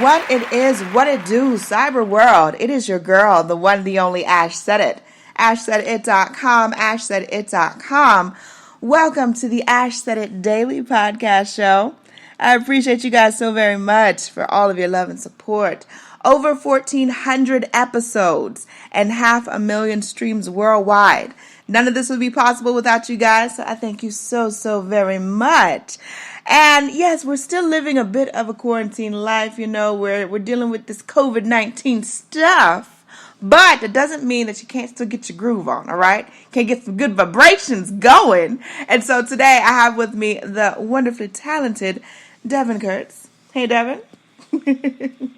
What it is, what it do, cyber world. It is your girl, the one, the only Ash Said It. AshSaidIt.com, AshSaidIt.com. Welcome to the Ash Said It Daily Podcast Show. I appreciate you guys so very much for all of your love and support. Over 1,400 episodes and 500,000 streams worldwide. None of this would be possible without you guys, so I thank you so, so very much. And yes, we're still living a bit of a quarantine life, you know, we're dealing with this COVID-19 stuff, but it doesn't mean that you can't still get your groove on, all right? Can't get some good vibrations going. And so today I have with me the wonderfully talented Devin Kirtz. Hey, Devin.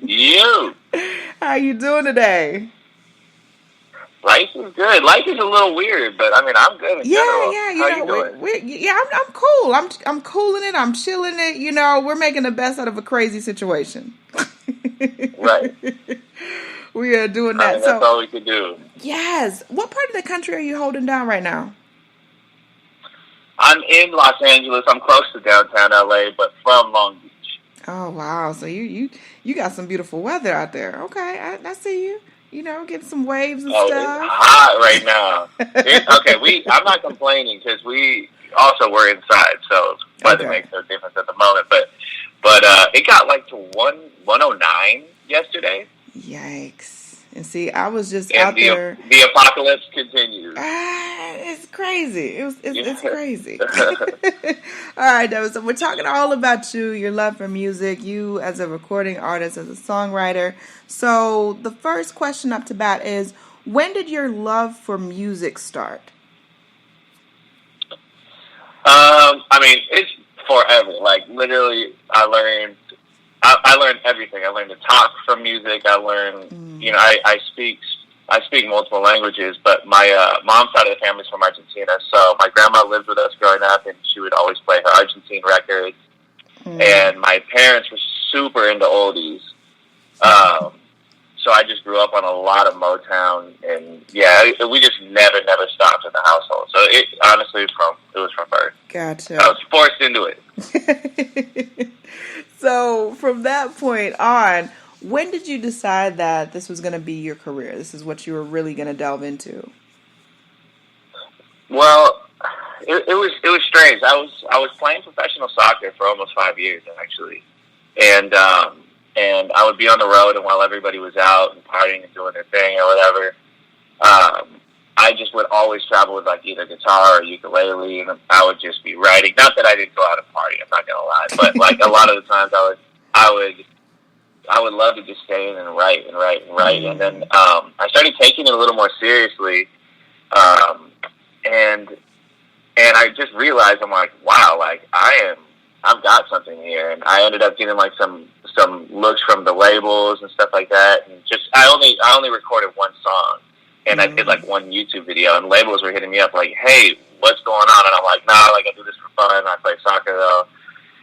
You. How you doing today? Life is good. Life is a little weird, but I mean, I'm good in general. How you doing? I'm cool. I'm cooling it. I'm chilling it. You know, we're making the best out of a crazy situation. Right. We are doing that. I mean, that's all we can do. Yes. What part of the country are you holding down right now? I'm in Los Angeles. I'm close to downtown LA, but from Long Beach. Oh wow! So you got some beautiful weather out there. Okay, I see you. You know, getting some waves and stuff. It's hot right now. I'm not complaining because we also were inside, so weather makes no difference at the moment. But it got like to 109 yesterday. Yikes! And see, I was just out there. The apocalypse continues. It's crazy. It's crazy. All right, Devin. So we're talking all about you, your love for music, you as a recording artist, as a songwriter. So the first question up to bat is, when did your love for music start? I mean, it's forever. Like literally, I learned everything. I learned to talk from music. I learned, you know, I speak multiple languages, but my mom's side of the family's from Argentina, so my grandma lived with us growing up, and she would always play her Argentine records. And my parents were super into oldies. So I just grew up on a lot of Motown, and yeah, we just never stopped in the household. So it honestly was from birth. Gotcha. I was forced into it. So from that point on, when did you decide that this was going to be your career? This is what you were really going to delve into? Well, it was strange. I was playing professional soccer for almost 5 years actually, and I would be on the road, and while everybody was out and partying and doing their thing or whatever, I just would always travel with like either guitar or ukulele, and I would just be writing. Not that I didn't go out and party, I'm not gonna lie, but like a lot of the times I would love to just stay in and write. And then I started taking it a little more seriously, and I just realized, I'm like, wow, like I've got something here. And I ended up getting like some looks from the labels and stuff like that. And just I only recorded one song, and I did like one YouTube video, and labels were hitting me up like, hey, what's going on? And I'm like, nah, like I do this for fun. I play soccer though.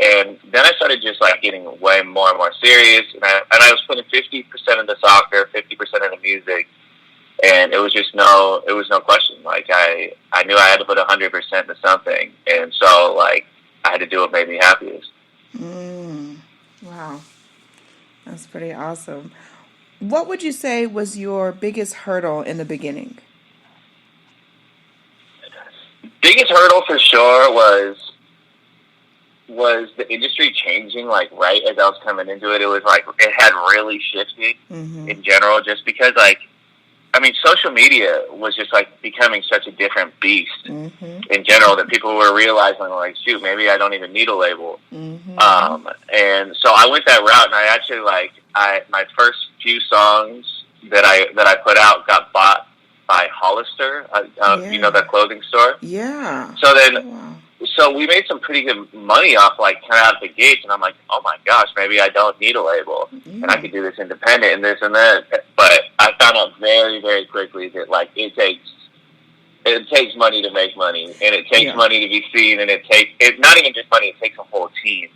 And then I started just like getting way more and more serious, and I was putting 50% into soccer, 50% into music, and it was no question. Like I knew I had to put 100% into something, and so like I had to do what made me happiest. Wow, that's pretty awesome. What would you say was your biggest hurdle in the beginning? Biggest hurdle for sure was the industry changing, like, right as I was coming into it. It was like, it had really shifted in general, just because, like, I mean, social media was just, like, becoming such a different beast in general that people were realizing, like, shoot, maybe I don't even need a label. And so I went that route, and I actually, like, my first few songs that I put out got bought by Hollister, you know, that clothing store? Yeah. So then... So we made some pretty good money off, like, kind of out of the gates, and I'm like, oh my gosh, maybe I don't need a label, and I could do this independent and this and that. But I found out very, very quickly that, like, it takes money to make money, and it takes money to be seen, and it's not even just money, it takes a whole team.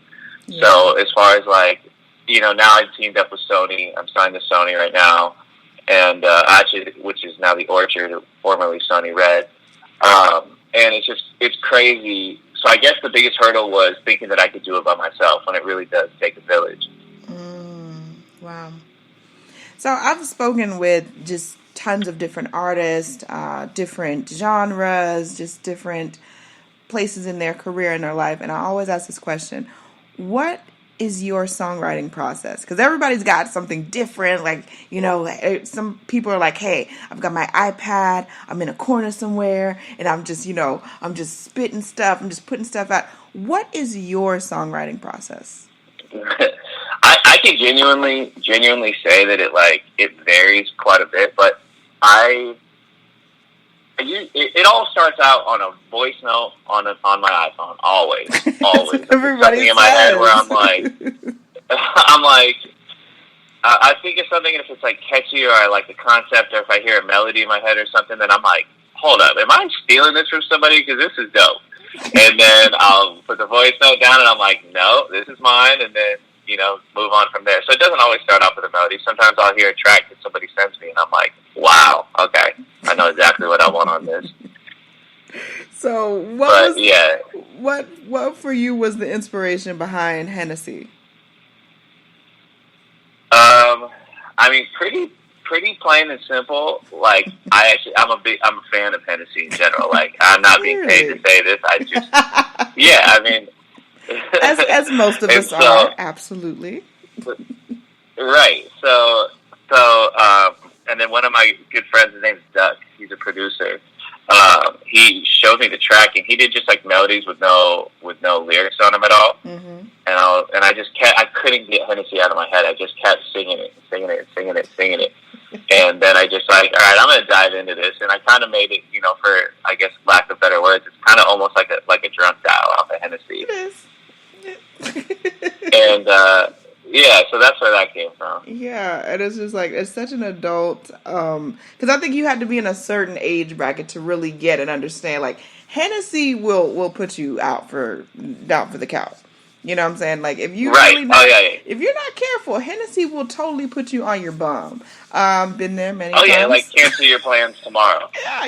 So as far as, like, you know, now I've teamed up with Sony. I'm signed to Sony right now, and actually, which is now the Orchard, formerly Sony Red. And it's crazy. So I guess the biggest hurdle was thinking that I could do it by myself when it really does take a village. So I've spoken with just tons of different artists, different genres, just different places in their career and their life, and I always ask this question: what is your songwriting process? Because everybody's got something different. Like, some people are like, hey, I've got my iPad, I'm in a corner somewhere, and I'm just spitting stuff, I'm just putting stuff out. What is your songwriting process? I can genuinely say that it varies quite a bit, but it all starts out on a voice note on my iPhone. Always. Everybody in my head where I think of something, and if it's like catchy or I like the concept, or if I hear a melody in my head or something, then I'm like, hold up, am I stealing this from somebody? Because this is dope. And then I'll put the voice note down, and I'm like, no, this is mine, and then move on from there. So it doesn't always start off with a melody. Sometimes I'll hear a track that somebody sends me, and I'm like, wow, okay, I know exactly what I want on this. So what for you was the inspiration behind Hennessy? I mean, pretty plain and simple. Like, I'm a fan of Hennessy in general. Like, I'm not being paid to say this. I just, yeah, I mean, as most of us are, absolutely. Right. So, and then one of my good friends, his name's Duck. He's a producer. He showed me the track, and he did just like melodies with no lyrics on them at all. Mm-hmm. And I couldn't get Hennessy out of my head. I just kept singing it. And then I just like, all right, I'm gonna dive into this. And I kind of made it, for, I guess, lack of better words, it's kind of almost like a drunk dial off of Hennessy. It is. And yeah, so that's where that came from. Yeah, and it's just like, it's such an adult, because I think you have to be in a certain age bracket to really get and understand. Like, Hennessy will put you out for the couch. You know what I'm saying? Like, if you if you're not careful, Hennessy will totally put you on your bum. Been there many times. Oh yeah, like cancel your plans tomorrow. Yeah,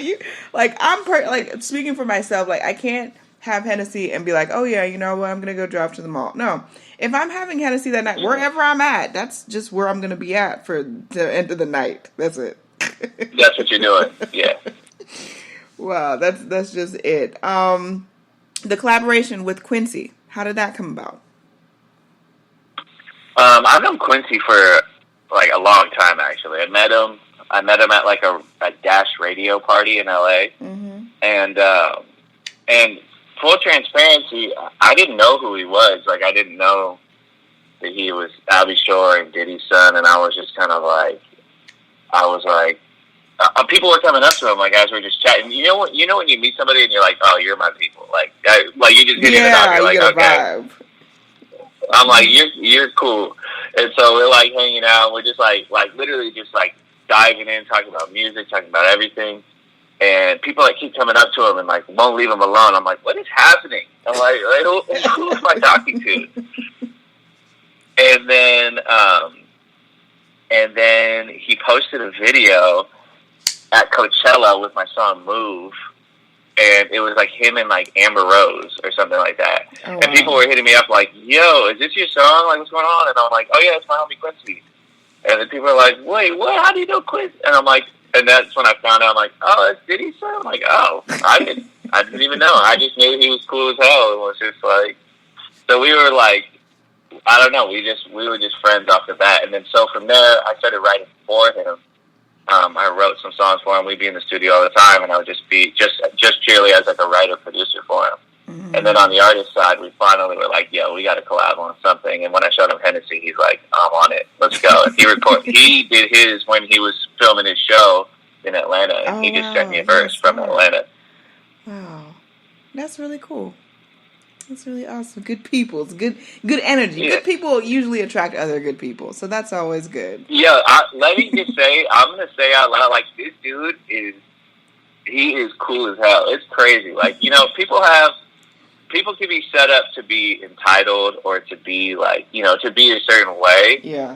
speaking for myself, like I can't have Hennessy and be like, oh yeah, you know what, I'm gonna go drive to the mall. No, if I'm having Hennessy that night, wherever I'm at, that's just where I'm gonna be at for the end of the night. That's it. That's what you're doing. Yeah. Wow, that's just it. The collaboration with Quincy, how did that come about? I've known Quincy for like a long time, actually. I met him at like a Dash radio party in LA. Mm-hmm. And full transparency, I didn't know who he was. Like, I didn't know that he was Abby Shore and Diddy's son, and I was just kind of like, people were coming up to him, like, as we were just chatting. You know when you meet somebody and you're like, oh, you're my people. Like you just get it out. You're like, okay. Vibe. I'm like, you're cool. And so we're like hanging out. We're just like literally just like diving in, talking about music, talking about everything. And people like keep coming up to him and like won't leave him alone. I'm like, what is happening? I'm like who am I talking to? And then he posted a video at Coachella with my song Move, and it was like him and like Amber Rose or something like that. Oh, wow. And people were hitting me up like, yo, is this your song? Like, what's going on? And I'm like, oh yeah, it's my homie Quincy. And then people are like, wait, what? How do you know Quincy? And I'm like, and that's when I found out, I'm like, oh, that's Diddy's son? I'm like, oh, I didn't even know. I just knew he was cool as hell. It was just like, so we were like, I don't know, we were just friends off the bat. And then so from there, I started writing for him. I wrote some songs for him. We'd be in the studio all the time, and I would just be just purely as like a writer-producer for him. Mm-hmm. And then on the artist side, we finally were like, yo, we got to collab on something. And when I showed him Hennessy, he's like, I'm on it. Let's go. And he did his when he was filming his show in Atlanta, and he just sent me a verse from Atlanta. Wow. That's really cool. That's really awesome. Good people. It's good energy. Yeah. Good people usually attract other good people, so that's always good. Yeah, let me just say, I'm going to say out loud, like, this dude he is cool as hell. It's crazy. Like, people can be set up to be entitled or to be, like, to be a certain way. Yeah.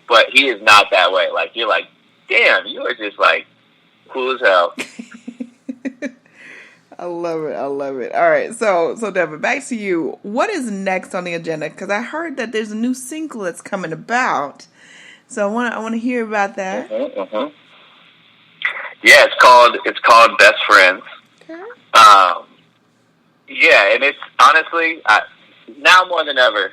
But he is not that way. Like, you're like, damn, you are just, like, cool as hell. I love it. All right, so Devin, back to you. What is next on the agenda? Because I heard that there's a new single that's coming about. So I want to hear about that. Yeah, it's called Best Friends. Okay. Yeah, and it's honestly now more than ever.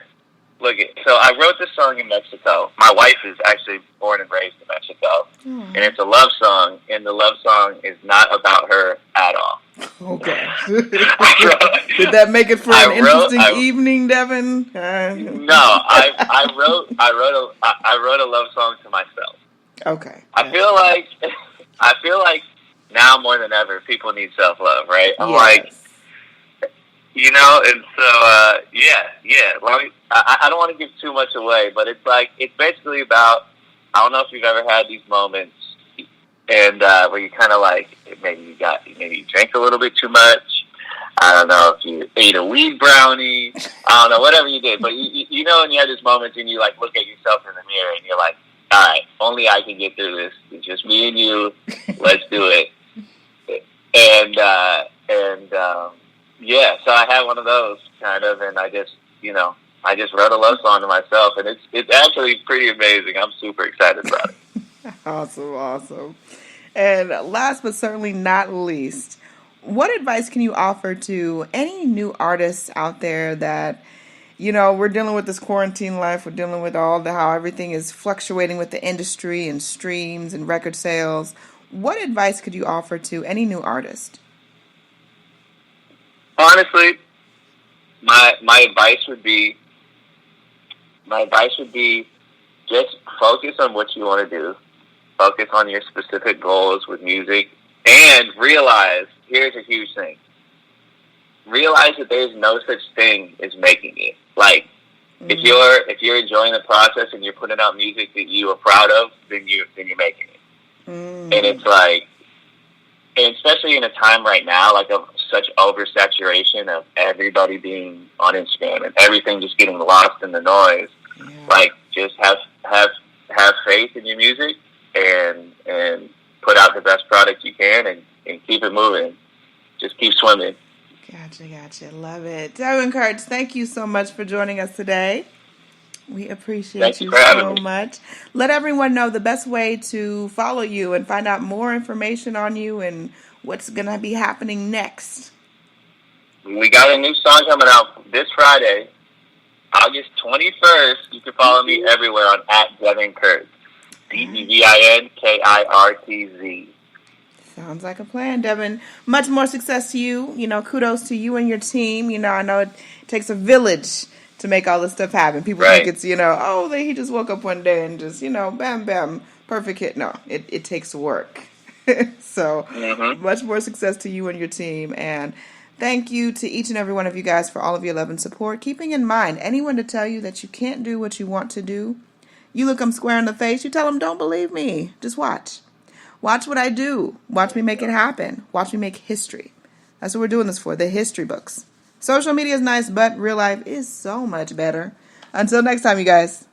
So I wrote this song in Mexico. My wife is actually born and raised in Mexico, and it's a love song. And the love song is not about her at all. Okay. Did that make it for an interesting evening, Devin? No, I wrote a love song to myself. Okay. I feel like now more than ever, people need self-love, right? I'm like, you know, and so yeah. I don't want to give too much away, but it's basically about, I don't know if you've ever had these moments and where you kind of like, maybe you drank a little bit too much. I don't know if you ate a weed brownie. I don't know, whatever you did. But you know when you have these moments and you like look at yourself in the mirror and you're like, all right, only I can get through this. It's just me and you. Let's do it. And yeah, so I had one of those kind of, and I just wrote a love song to myself, and it's actually pretty amazing. I'm super excited about it. Awesome. And last but certainly not least, what advice can you offer to any new artists out there that, you know, we're dealing with this quarantine life, we're dealing with how everything is fluctuating with the industry and streams and record sales. What advice could you offer to any new artist? Honestly, my advice would be just focus on what you want to do. Focus on your specific goals with music, and realize, here's a huge thing. Realize that there's no such thing as making it. Like, if you're enjoying the process and you're putting out music that you are proud of, then you're making it. And it's like, and especially in a time right now, like of such oversaturation of everybody being on Instagram and everything just getting lost in the noise. Yeah. Like, just have faith in your music and put out the best product you can and keep it moving. Just keep swimming. Gotcha. Love it. Devin Kirtz, thank you so much for joining us today. We appreciate you so much. Let everyone know the best way to follow you and find out more information on you and what's going to be happening next. We got a new song coming out this Friday, August 21st. You can follow me everywhere on @Devin Kirtz. DevinKirtz. Sounds like a plan, Devin. Much more success to you. You know, kudos to you and your team. You know, I know it takes a village to make all this stuff happen. People think it's, you know, he just woke up one day and just, you know, bam, bam, perfect hit. No, it takes work. So much more success to you and your team. And thank you to each and every one of you guys for all of your love and support. Keeping in mind, anyone to tell you that you can't do what you want to do, you look them square in the face, you tell them, don't believe me. Just watch. Watch what I do. Watch me make it happen. Watch me make history. That's what we're doing this for, the history books. Social media is nice, but real life is so much better. Until next time, you guys.